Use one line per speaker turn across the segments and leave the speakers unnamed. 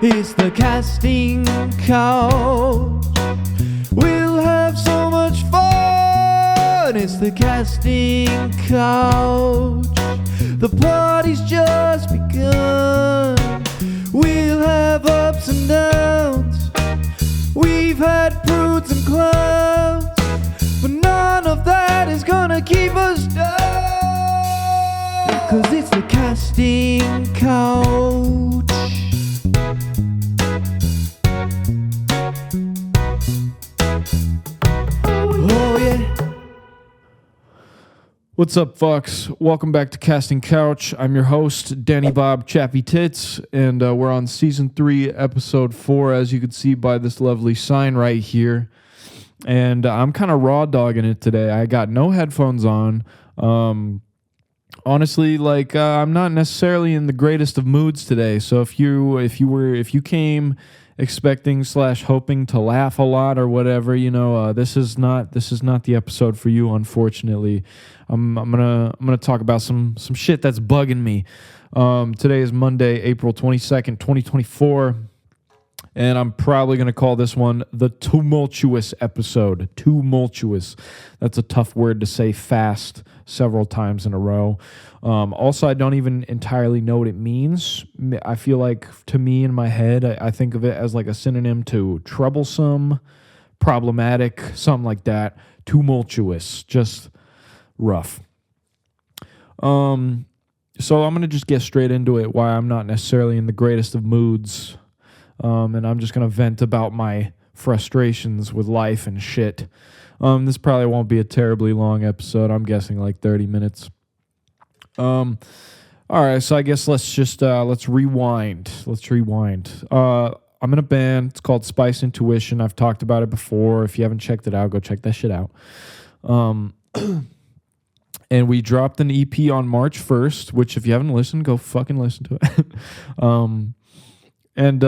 It's the casting couch. We'll have so much fun. It's the casting couch. The party's just begun. We'll have ups and downs. We've had prudes and clowns, but none of that is gonna keep us down. 'Cause it's the casting couch. Oh yeah.
What's up, fucks? Welcome back to Casting Couch. I'm your host, Danny Bob Chappy Tits, and we're on Season 3, Episode 4, as you can see by this lovely sign right here. And I'm kind of raw dogging it today. I got no headphones on. Honestly, I'm not necessarily in the greatest of moods today. So if you came expecting / hoping to laugh a lot or whatever, this is not the episode for you, unfortunately. I'm gonna talk about some shit that's bugging me. Today is Monday, April 22nd, 2024, and I'm probably gonna call this one the Tumultuous episode. Tumultuous. That's a tough word to say fast several times in a row. Also, I don't even entirely know what it means. I feel like, to me, in my head, I think of it as like a synonym to troublesome, problematic, something like that. Tumultuous, just rough. So I'm going to just get straight into it, why I'm not necessarily in the greatest of moods. And I'm just going to vent about my frustrations with life and shit. This probably won't be a terribly long episode. I'm guessing like 30 minutes. All right, so I guess let's rewind. I'm in a band. It's called Spiceintuition. I've talked about it before. If you haven't checked it out, go check that shit out. And we dropped an EP on March 1st, which if you haven't listened, go fucking listen to it. And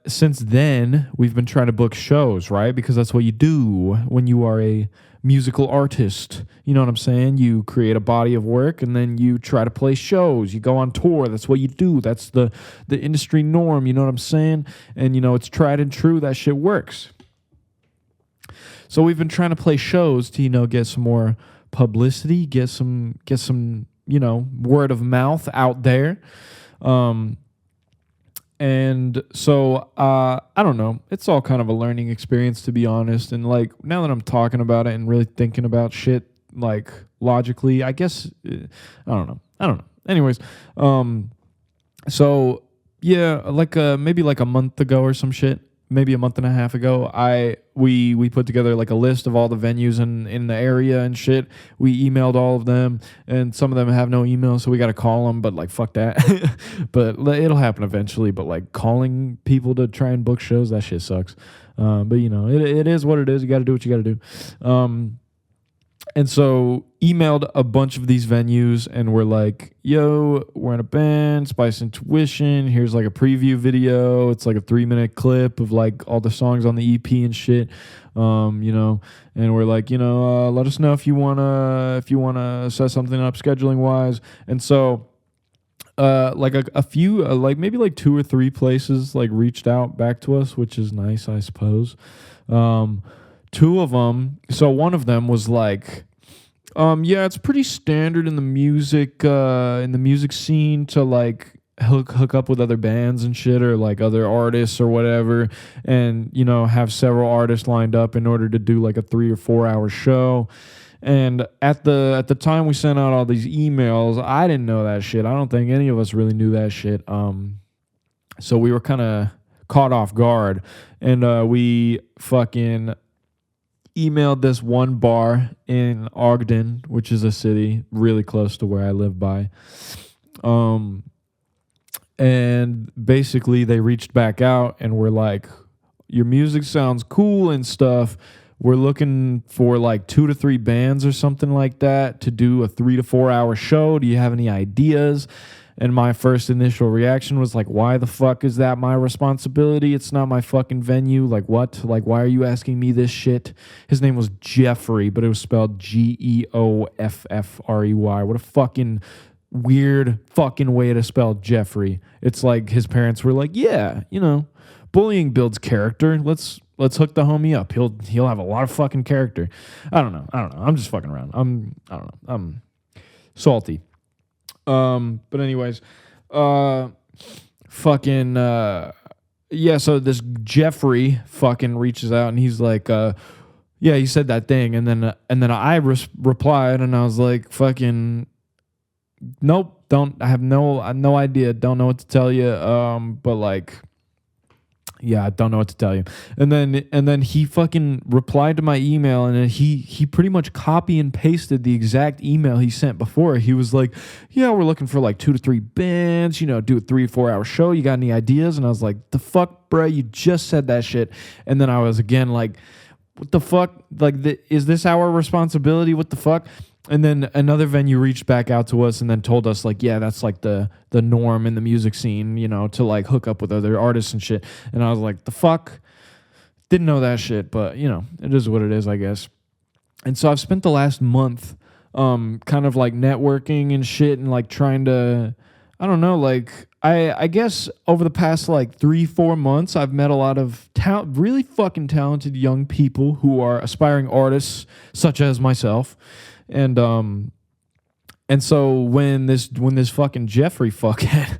since then, we've been trying to book shows, right? Because that's what you do when you are a musical artist. You know what I'm saying? You create a body of work, and then you try to play shows. You go on tour. That's what you do. That's the industry norm. You know what I'm saying? And, it's tried and true. That shit works. So we've been trying to play shows to, get some more publicity, get some word of mouth out there. And so, I don't know. It's all kind of a learning experience, to be honest. And, now that I'm talking about it and really thinking about shit, logically, I guess, I don't know. Anyways, so, yeah, maybe a month ago or some shit, maybe a month and a half ago, we put together a list of all the venues in the area and shit. We emailed all of them, and some of them have no email, so we got to call them, but fuck that. But it'll happen eventually. But calling people to try and book shows, that shit sucks. But it is what it is. You got to do what you got to do. And so emailed a bunch of these venues, and we're like, yo, we're in a band, Spiceintuition. Here's a preview video. It's a 3-minute clip of all the songs on the EP and shit. And we're like, let us know if you wanna set something up scheduling wise. And so a few, maybe 2 or 3 places reached out back to us, which is nice, I suppose. 2 of them, so one of them was yeah, it's pretty standard in the music scene to hook up with other bands and shit, or other artists or whatever, and have several artists lined up in order to do a 3 or 4 hour show. And at the time we sent out all these emails, I didn't know that shit. I don't think any of us really knew that shit. So we were kind of caught off guard, and we fucking emailed this one bar in Ogden, which is a city really close to where I live by. And basically they reached back out and were like, your music sounds cool and stuff. We're looking for 2 to 3 bands or something like that to do a 3 to 4 hour show. Do you have any ideas? And my first initial reaction was why the fuck is that my responsibility? It's not my fucking venue. What? Why are you asking me this shit? His name was Jeffrey, but it was spelled Geoffrey. What a fucking weird fucking way to spell Jeffrey. It's like his parents were like, yeah, bullying builds character. Let's hook the homie up. He'll have a lot of fucking character. I don't know. I'm just fucking around. I don't know. I'm salty. But anyways, fucking yeah, so this Jeffrey fucking reaches out and he's like, yeah, he said that thing, and then I replied and I was like, fucking nope, I have no idea, don't know what to tell you, but like, yeah, I don't know what to tell you. And then he fucking replied to my email, and then he pretty much copy and pasted the exact email he sent before. He was like, yeah, we're looking for like 2 to 3 bands, do a 3-4 hour show. You got any ideas? And I was like, the fuck, bro, you just said that shit. And then I was again like, what the fuck? Like, is this our responsibility? What the fuck? And then another venue reached back out to us and then told us like, yeah, that's like the norm in the music scene, to like hook up with other artists and shit. And I was like, the fuck? Didn't know that shit, but it is what it is, I guess. And so I've spent the last month kind of like networking and shit and like trying to, I don't know, like I guess over the past like 3-4 months, I've met a lot of really fucking talented young people who are aspiring artists, such as myself. And so when this fucking Jeffrey fuckhead,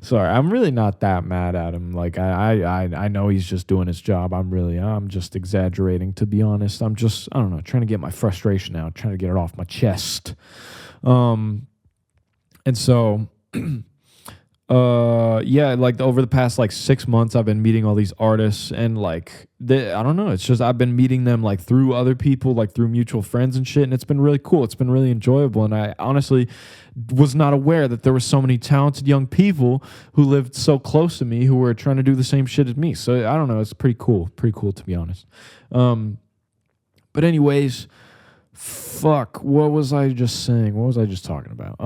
sorry, I'm really not that mad at him. Like I know he's just doing his job. I'm just exaggerating, to be honest. I don't know, trying to get my frustration out, trying to get it off my chest. And so yeah, like over the past like 6 months, I've been meeting all these artists, and like I don't know, it's just I've been meeting them like through other people, like through mutual friends and shit, and it's been really cool. It's been really enjoyable, and I honestly was not aware that there were so many talented young people who lived so close to me who were trying to do the same shit as me. So I don't know, it's pretty cool to be honest. But anyways, fuck, what was I just saying? What was I just talking about?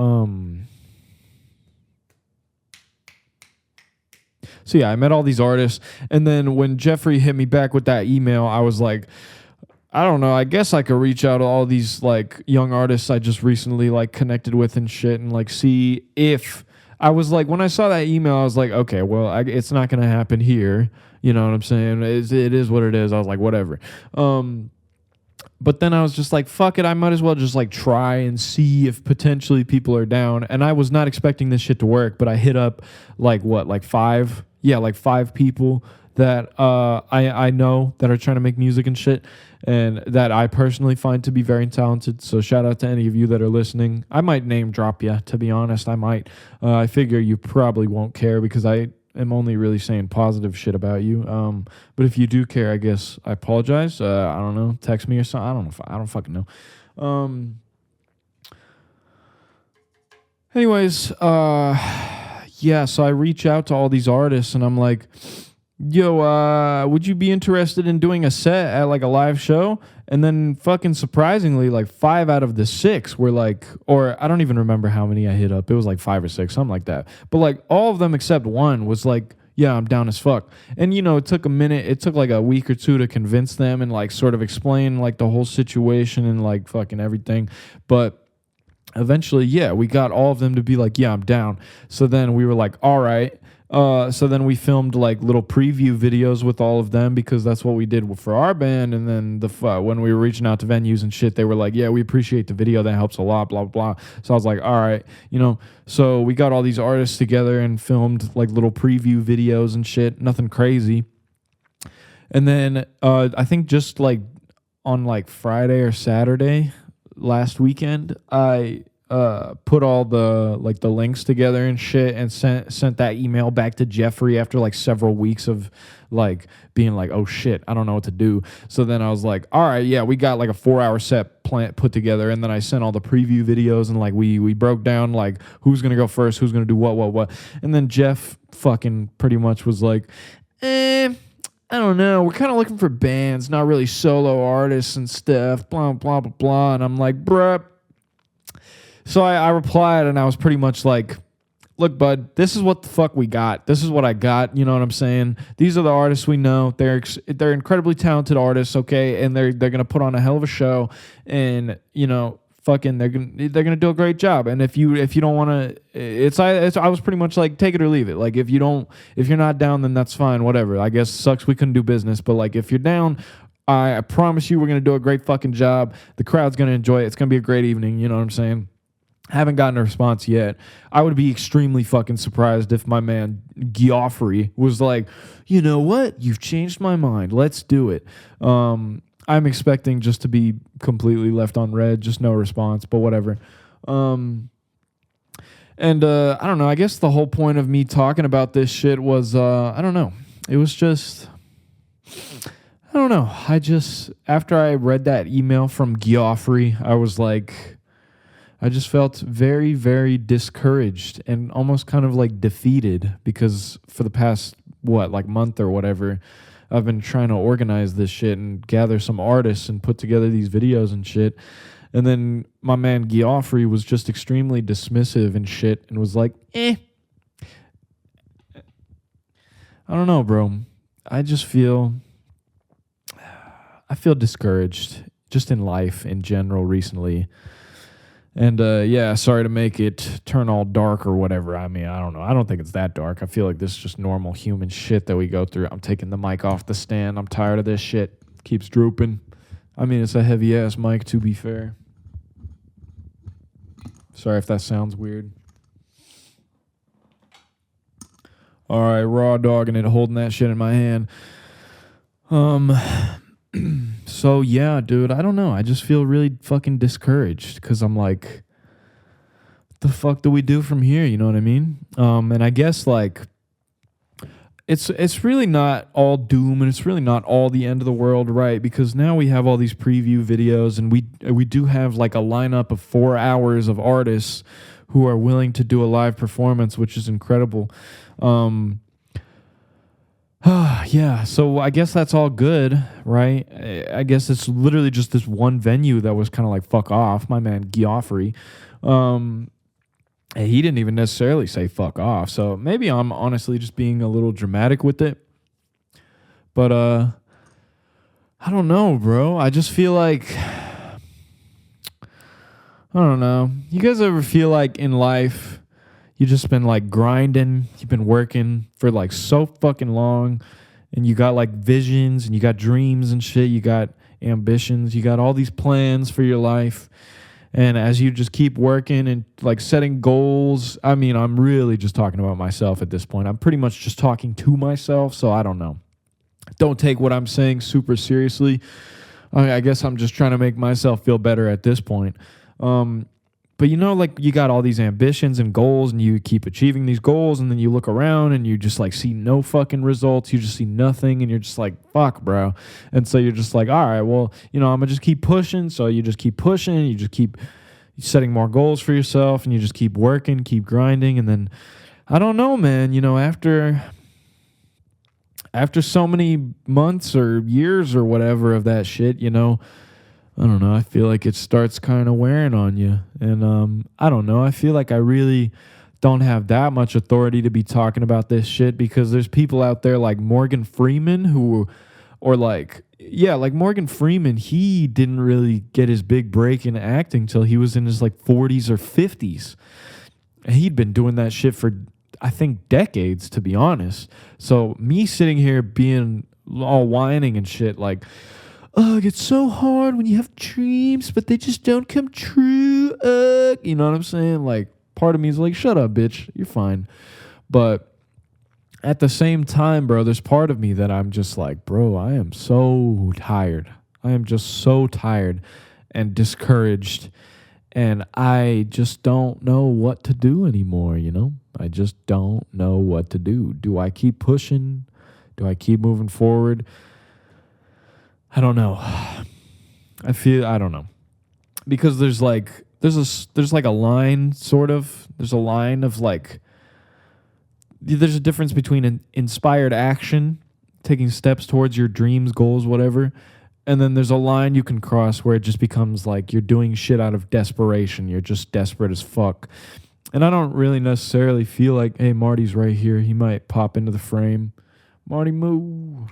So yeah, I met all these artists, and then when Jeffrey hit me back with that email, I was like, I don't know, I guess I could reach out to all these like young artists I just recently like connected with and shit, and like see if I was like, when I saw that email, I was like, okay, well, it's not gonna happen here, you know what I'm saying? It is what it is. I was like, whatever. But then I was just like, fuck it, I might as well just like try and see if potentially people are down. And I was not expecting this shit to work, but I hit up like five people that I know that are trying to make music and shit, and that I personally find to be very talented. So shout out to any of you that are listening. I might name drop you, to be honest. I might. I figure you probably won't care because I am only really saying positive shit about you. But if you do care, I guess I apologize. I don't know. Text me or something. I don't know. I don't fucking know. Anyways, yeah, so I reach out to all these artists and I'm like, yo, would you be interested in doing a set at like a live show? And then fucking surprisingly, like 5 out of the 6 were like, or I don't even remember how many I hit up. It was like 5 or 6, something like that. But like all of them except one was like, yeah, I'm down as fuck. And it took a minute. It took like a week or 2 to convince them and like sort of explain like the whole situation and like fucking everything. But eventually, yeah, we got all of them to be like, yeah, I'm down. So then we were like, all right. So then we filmed like little preview videos with all of them because that's what we did for our band. And then when we were reaching out to venues and shit, they were like, yeah, we appreciate the video. That helps a lot, blah, blah, blah. So I was like, all right, so we got all these artists together and filmed like little preview videos and shit. Nothing crazy. And then I think just like on like Friday or Saturday last weekend, I put all the like the links together and shit and sent that email back to Jeffrey after like several weeks of like being like, oh shit, I don't know what to do. So then I was like, all right, yeah, we got like a 4-hour set put together, and then I sent all the preview videos and like we broke down like who's gonna go first, who's gonna do what, and then Jeff fucking pretty much was like, I don't know, we're kind of looking for bands, not really solo artists and stuff, blah blah blah blah. And I'm like, bruh. So I replied, and I was pretty much like, look, bud, this is what the fuck we got. This is what I got. You know what I'm saying? These are the artists we know. They're incredibly talented artists, okay? And they're going to put on a hell of a show. And, fucking they're gonna do a great job. And if you don't want to, I was pretty much like take it or leave it. Like if you're not down, then that's fine, whatever. I guess sucks we couldn't do business, but like if you're down, I promise you we're gonna do a great fucking job. The crowd's gonna enjoy it. It's gonna be a great evening. You know what I'm saying? Haven't gotten a response yet. I would be extremely fucking surprised if my man Geoffrey was like, you know what? You've changed my mind. Let's do it. I'm expecting just to be completely left on red, just no response, but whatever. And I don't know. I guess the whole point of me talking about this shit was, I don't know. It was just, I don't know. After I read that email from Geoffrey, I was like, I just felt very, very discouraged and almost kind of like defeated because for the past, month or whatever, I've been trying to organize this shit and gather some artists and put together these videos and shit. And then my man Geoffrey was just extremely dismissive and shit and was like, I don't know, bro. I feel discouraged just in life in general recently. And sorry to make it turn all dark or whatever. I mean, I don't know. I don't think it's that dark. I feel like this is just normal human shit that we go through. I'm taking the mic off the stand. I'm tired of this shit. Keeps drooping. I mean, it's a heavy-ass mic, to be fair. Sorry if that sounds weird. All right, raw dogging it, holding that shit in my hand. So yeah, dude, I don't know. I just feel really fucking discouraged because I'm like, what the fuck do we do from here? You know what I mean? And I guess like it's really not all doom and it's really not all the end of the world, right? Because now we have all these preview videos and we do have like a lineup of 4 hours of artists who are willing to do a live performance, which is incredible. Yeah, so I guess that's all good, right? I guess it's literally just this one venue that was kind of like, fuck off, my man Geoffrey. He didn't even necessarily say fuck off, so maybe I'm honestly just being a little dramatic with it. But, I don't know, bro. I just feel like, I don't know. You guys ever feel like in life, you just been like grinding, you've been working for like so fucking long, and you got like visions and you got dreams and shit, you got ambitions, you got all these plans for your life. And as you just keep working and like setting goals, I mean, I'm really just talking about myself at this point. I'm pretty much just talking to myself, so I don't know. Don't take what I'm saying super seriously. I guess I'm just trying to make myself feel better at this point. But you know, like you got all these ambitions and goals and you keep achieving these goals and then you look around and you just like see no fucking results. You just see nothing and you're just like, fuck, bro. And so you're just like, all right, well, you know, I'm going to just keep pushing. So you just keep pushing. You just keep setting more goals for yourself and you just keep working, keep grinding. And then, I don't know, man, you know, after so many months or years or whatever of that shit, you know, I don't know. I feel like it starts kind of wearing on you. And I don't know. I feel like I really don't have that much authority to be talking about this shit because there's people out there like Morgan Freeman like Morgan Freeman, he didn't really get his big break in acting till he was in his like 40s or 50s. And he'd been doing that shit for, I think, decades, to be honest. So me sitting here being all whining and shit like, ugh, it's so hard when you have dreams, but they just don't come true. You know what I'm saying? Like, part of me is like, shut up, bitch. You're fine. But at the same time, bro, there's part of me that I'm just like, bro, I am so tired. I am just so tired and discouraged. And I just don't know what to do anymore, you know? I just don't know what to do. Do I keep pushing? Do I keep moving forward? I don't know. I don't know. Because there's like a line, sort of. There's a line of like, there's a difference between an inspired action, taking steps towards your dreams, goals, whatever. And then there's a line you can cross where it just becomes like you're doing shit out of desperation. You're just desperate as fuck. And I don't really necessarily feel like, hey, Marty's right here. He might pop into the frame. Marty, moo.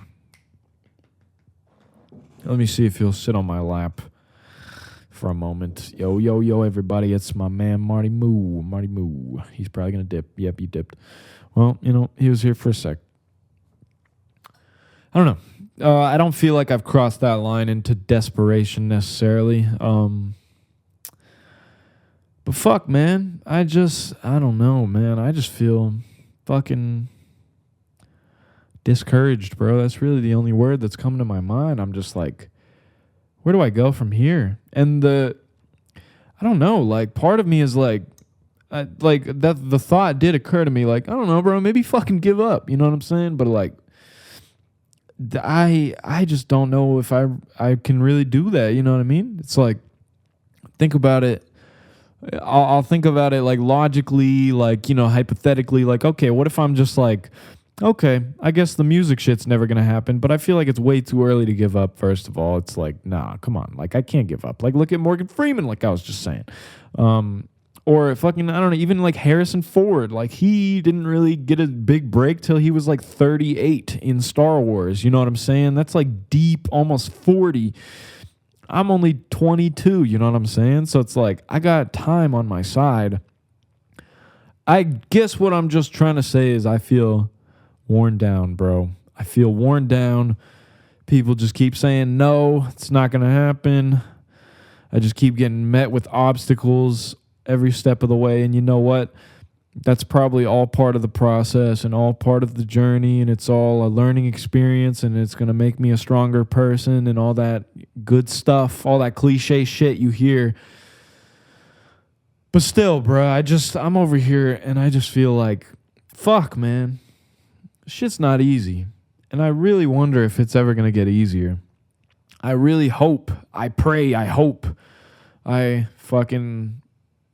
Let me see if he'll sit on my lap. for a moment. Yo, everybody. It's my man, Marty Moo. Marty Moo. He's probably going to dip. Yep, he dipped. Well, he was here for a sec. I don't know. I don't feel like I've crossed that line into desperation necessarily. But fuck, man. I don't know, man. I just feel fucking discouraged, bro. That's really the only word that's coming to my mind. I'm just like, where do I go from here? And I don't know, like part of me is like that the thought did occur to me, like, I don't know, bro, maybe fucking give up. You know what I'm saying? But like, I just don't know if I can really do that. You know what I mean? It's like, think about it. I'll think about it like logically, like, hypothetically, like, okay, what if I'm just like, okay, I guess the music shit's never going to happen, but I feel like it's way too early to give up, first of all. It's like, nah, come on. Like, I can't give up. Like, look at Morgan Freeman, like I was just saying. Or fucking, I don't know, even like Harrison Ford. Like, he didn't really get a big break till he was like 38 in Star Wars. You know what I'm saying? That's like deep, almost 40. I'm only 22, you know what I'm saying? So it's like, I got time on my side. I guess what I'm just trying to say is I feel worn down, bro. I feel worn down. People just keep saying, no, it's not going to happen. I just keep getting met with obstacles every step of the way. And you know what? That's probably all part of the process and all part of the journey. And it's all a learning experience. And it's going to make me a stronger person and all that good stuff, all that cliche shit you hear. But still, bro, I'm over here and I just feel like, fuck, man. Shit's not easy. And I really wonder if it's ever going to get easier. I really hope, I pray, I hope, I fucking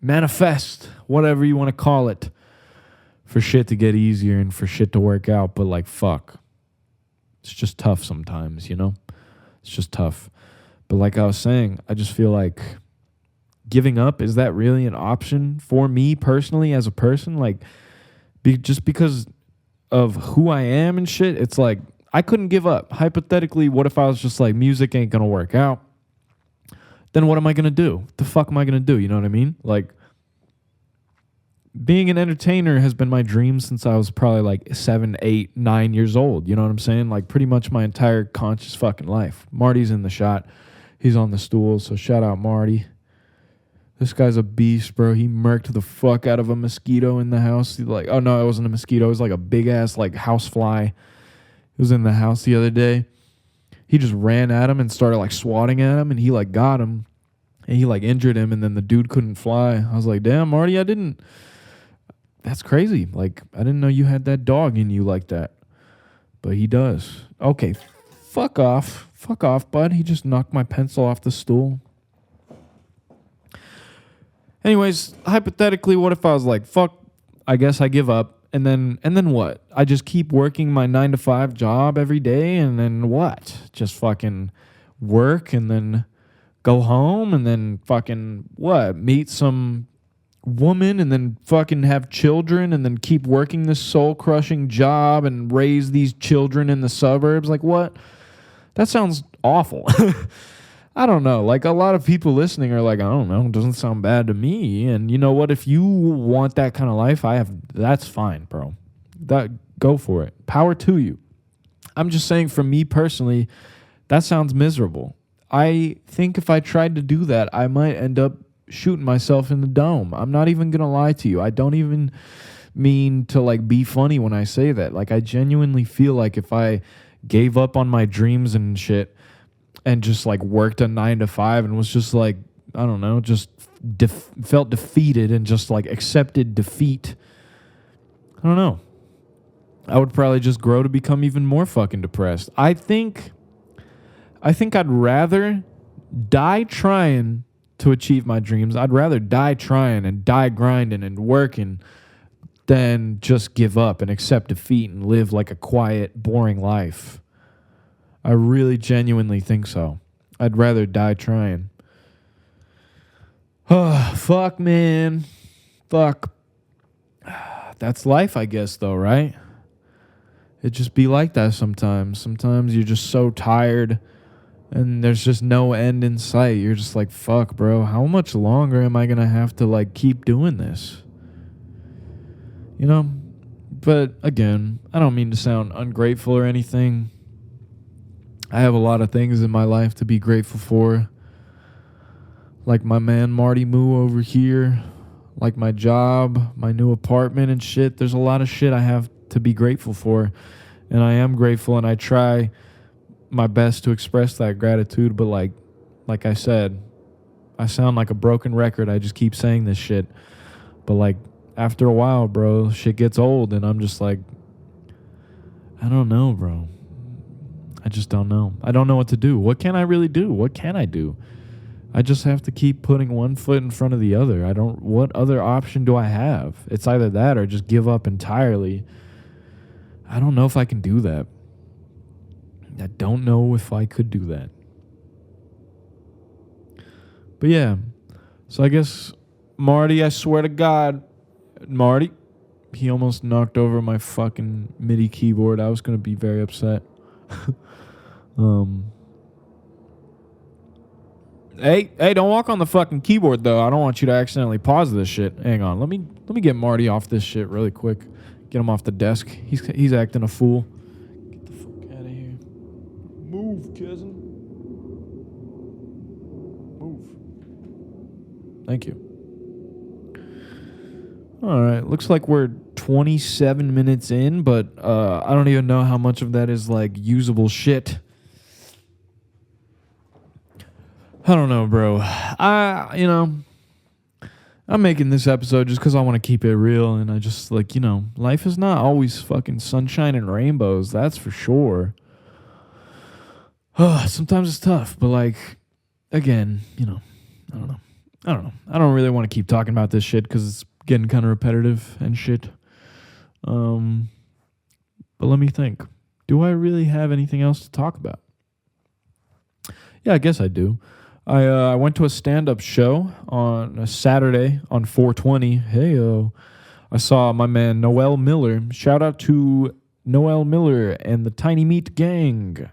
manifest, whatever you want to call it, for shit to get easier and for shit to work out. But like, fuck. It's just tough sometimes, It's just tough. But like I was saying, I just feel like giving up, is that really an option for me personally as a person? Like, just because of who I am and shit, it's like, I couldn't give up. Hypothetically, what if I was just like, music ain't gonna work out? Then what am I gonna do? What the fuck am I gonna do? You know what I mean? Like, being an entertainer has been my dream since I was probably like 7, 8, 9 years old. You know what I'm saying? Like, pretty much my entire conscious fucking life. Marty's in the shot. He's on the stool, so shout out Marty. This guy's a beast, bro. He murked the fuck out of a mosquito in the house. Like, oh no, it wasn't a mosquito. It was like a big ass like house fly. It was in the house the other day. He just ran at him and started like swatting at him, and he like got him, and he like injured him, and then the dude couldn't fly. I was like, damn, Marty, that's crazy. Like, I didn't know you had that dog in you like that. But he does. Okay, fuck off. Fuck off, bud. He just knocked my pencil off the stool. Anyways, hypothetically, what if I was like, fuck, I guess I give up, and then what? I just keep working my 9-to-5 job every day, and then what? Just fucking work, and then go home, and then fucking what? Meet some woman, and then fucking have children, and then keep working this soul-crushing job and raise these children in the suburbs? Like, what? That sounds awful. I don't know. Like, a lot of people listening are like, I don't know, it doesn't sound bad to me. And you know what? If you want that kind of life, that's fine, bro. Go for it. Power to you. I'm just saying, for me personally, that sounds miserable. I think if I tried to do that, I might end up shooting myself in the dome. I'm not even going to lie to you. I don't even mean to like be funny when I say that. Like, I genuinely feel like if I gave up on my dreams and shit, and just like worked a 9-to-5 and was just like, I don't know, just felt defeated and just like accepted defeat. I don't know. I would probably just grow to become even more fucking depressed. I think I'd rather die trying to achieve my dreams. I'd rather die trying and die grinding and working than just give up and accept defeat and live like a quiet, boring life. I really genuinely think so. I'd rather die trying. Oh, fuck, man. Fuck. That's life, I guess, though, right? It just be like that sometimes. Sometimes you're just so tired and there's just no end in sight. You're just like, fuck, bro, how much longer am I gonna have to like keep doing this? You know? But again, I don't mean to sound ungrateful or anything. I have a lot of things in my life to be grateful for. Like my man Marty Moo over here. Like my job, my new apartment and shit. There's a lot of shit I have to be grateful for. And I am grateful, and I try my best to express that gratitude. But like I said, I sound like a broken record. I just keep saying this shit. But like after a while, bro, shit gets old, and I'm just like, I don't know, bro. I just don't know. I don't know what to do. What can I really do? What can I do? I just have to keep putting one foot in front of the other. What other option do I have? It's either that or just give up entirely. I don't know if I can do that. I don't know if I could do that. But yeah. So I guess, Marty, I swear to God, Marty, he almost knocked over my fucking MIDI keyboard. I was going to be very upset. Hey, don't walk on the fucking keyboard though. I don't want you to accidentally pause this shit. Hang on. Let me get Marty off this shit really quick. Get him off the desk. He's acting a fool. Get the fuck out of here. Move, cousin. Move. Thank you. All right. Looks like we're 27 minutes in, but I don't even know how much of that is like usable shit. I don't know, bro. I'm making this episode just because I want to keep it real, and I just like, life is not always fucking sunshine and rainbows. That's for sure. Sometimes it's tough, but like, again, I don't know. I don't really want to keep talking about this shit because it's getting kind of repetitive and shit. But let me think. Do I really have anything else to talk about? Yeah, I guess I do. I went to a stand-up show on a Saturday on 420. Hey, I saw my man Noel Miller. Shout out to Noel Miller and the Tiny Meat Gang.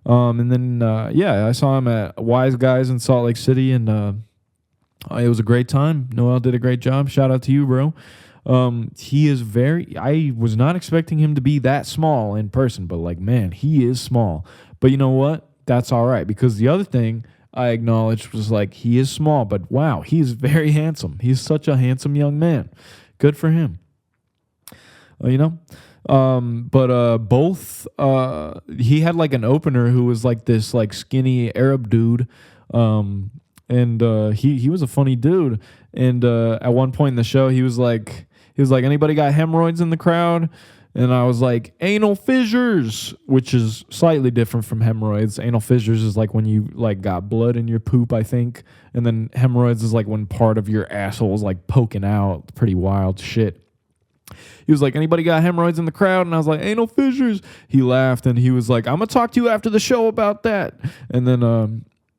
And then, I saw him at Wise Guys in Salt Lake City, and it was a great time. Noel did a great job. Shout out to you, bro. He is I was not expecting him to be that small in person, but like, man, he is small. But you know what? That's all right, because the other thing I acknowledged was like, he is small, but wow, he's very handsome. He's such a handsome young man. Good for him. Both he had like an opener who was like this like skinny Arab dude, and he was a funny dude. And at one point in the show, he was like, anybody got hemorrhoids in the crowd? And I was like, anal fissures, which is slightly different from hemorrhoids. Anal fissures is like when you like got blood in your poop, I think. And then hemorrhoids is like when part of your asshole is like poking out. Pretty wild shit. He was like, anybody got hemorrhoids in the crowd? And I was like, anal fissures. He laughed and he was like, I'm going to talk to you after the show about that.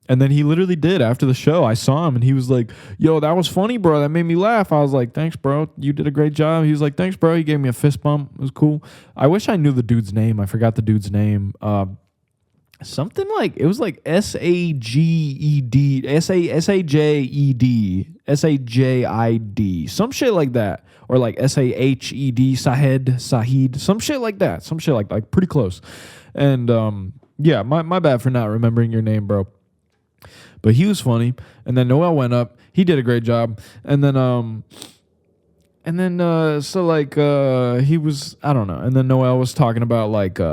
And then he literally did after the show. I saw him and he was like, yo, that was funny, bro. That made me laugh. I was like, thanks, bro. You did a great job. He was like, thanks, bro. He gave me a fist bump. It was cool. I wish I knew the dude's name. I forgot the dude's name. Something like, it was like S-A-G-E-D, S-A-J-E-D, S-A-J-I-D, some shit like that. Or like S-A-H-E-D, Sahid, some shit like that. Some shit like pretty close. And my bad for not remembering your name, bro. But he was funny, and then Noel went up. He did a great job, and then he was, I don't know. And then Noel was talking about like he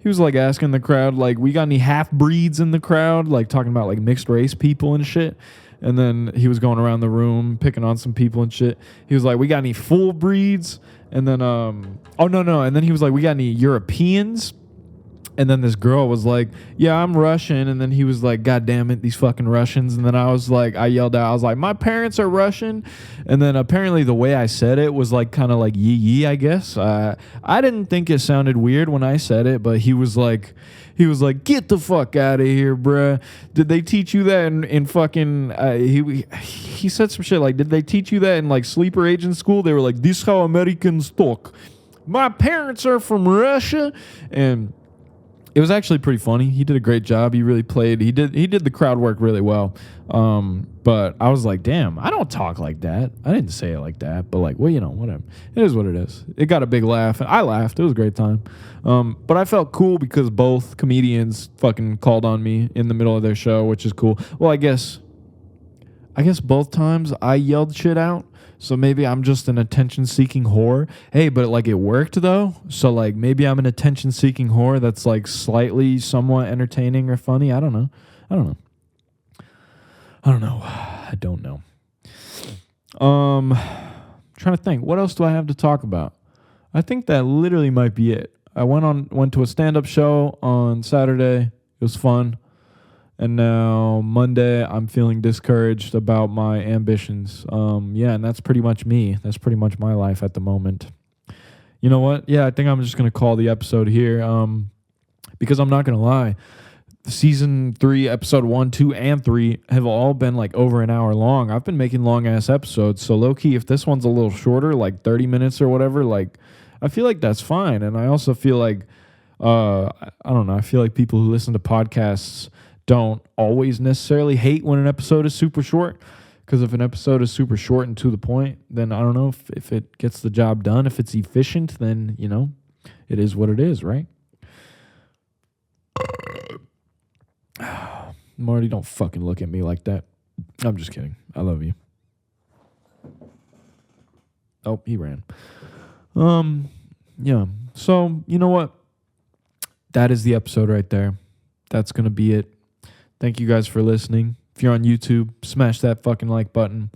was like asking the crowd like, we got any half breeds in the crowd? Like talking about like mixed race people and shit. And then he was going around the room picking on some people and shit. He was like, we got any full breeds? And then and then he was like, we got any Europeans? And then this girl was like, yeah, I'm Russian. And then he was like, God damn it, these fucking Russians. And then I yelled out, I was like, my parents are Russian. And then apparently the way I said it was like kind of like yee, I guess. I didn't think it sounded weird when I said it, but he was like, get the fuck out of here, bruh. Did they teach you that in fucking, he said some shit like, did they teach you that in like sleeper agent school? They were like, this is how Americans talk. My parents are from Russia. And it was actually pretty funny. He did a great job. He really played. He did the crowd work really well. But I was like, damn, I don't talk like that. I didn't say it like that. But like, well, whatever. It is what it is. It got a big laugh. I laughed. It was a great time. But I felt cool because both comedians fucking called on me in the middle of their show, which is cool. Well, I guess both times I yelled shit out. So maybe I'm just an attention-seeking whore. Hey, but like it worked though. So like maybe I'm an attention-seeking whore that's like slightly somewhat entertaining or funny. I don't know. I don't know. Trying to think. What else do I have to talk about? I think that literally might be it. I went to a stand-up show on Saturday. It was fun. And now Monday, I'm feeling discouraged about my ambitions. And that's pretty much me. That's pretty much my life at the moment. You know what? Yeah, I think I'm just going to call the episode here because I'm not going to lie. Season 3, episode 1, 2, and 3 have all been like over an hour long. I've been making long-ass episodes. So low-key, if this one's a little shorter, like 30 minutes or whatever, like I feel like that's fine. And I also feel like, I don't know, I feel like people who listen to podcasts don't always necessarily hate when an episode is super short, because if an episode is super short and to the point, then I don't know if it gets the job done. If it's efficient, then, it is what it is, right? Marty, don't fucking look at me like that. I'm just kidding. I love you. Oh, he ran. Yeah. So, you know what? That is the episode right there. That's going to be it. Thank you guys for listening. If you're on YouTube, smash that fucking like button.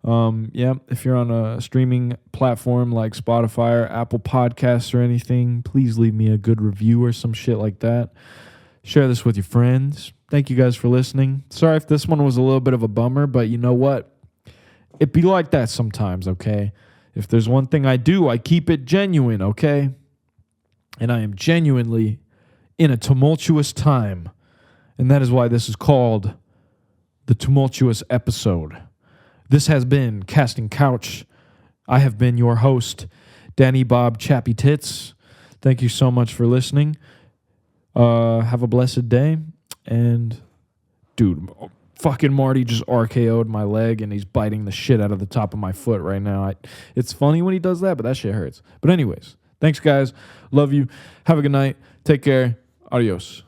If you're on a streaming platform like Spotify or Apple Podcasts or anything, please leave me a good review or some shit like that. Share this with your friends. Thank you guys for listening. Sorry if this one was a little bit of a bummer, but you know what? It be like that sometimes, okay? If there's one thing I do, I keep it genuine, okay? And I am genuinely in a tumultuous time. And that is why this is called the Tumultuous episode. This has been Casting Couch. I have been your host, Danny Bob Chappy Tits. Thank you so much for listening. Have a blessed day. And, dude, fucking Marty just RKO'd my leg and he's biting the shit out of the top of my foot right now. It's funny when he does that, but that shit hurts. But anyways, thanks, guys. Love you. Have a good night. Take care. Adios.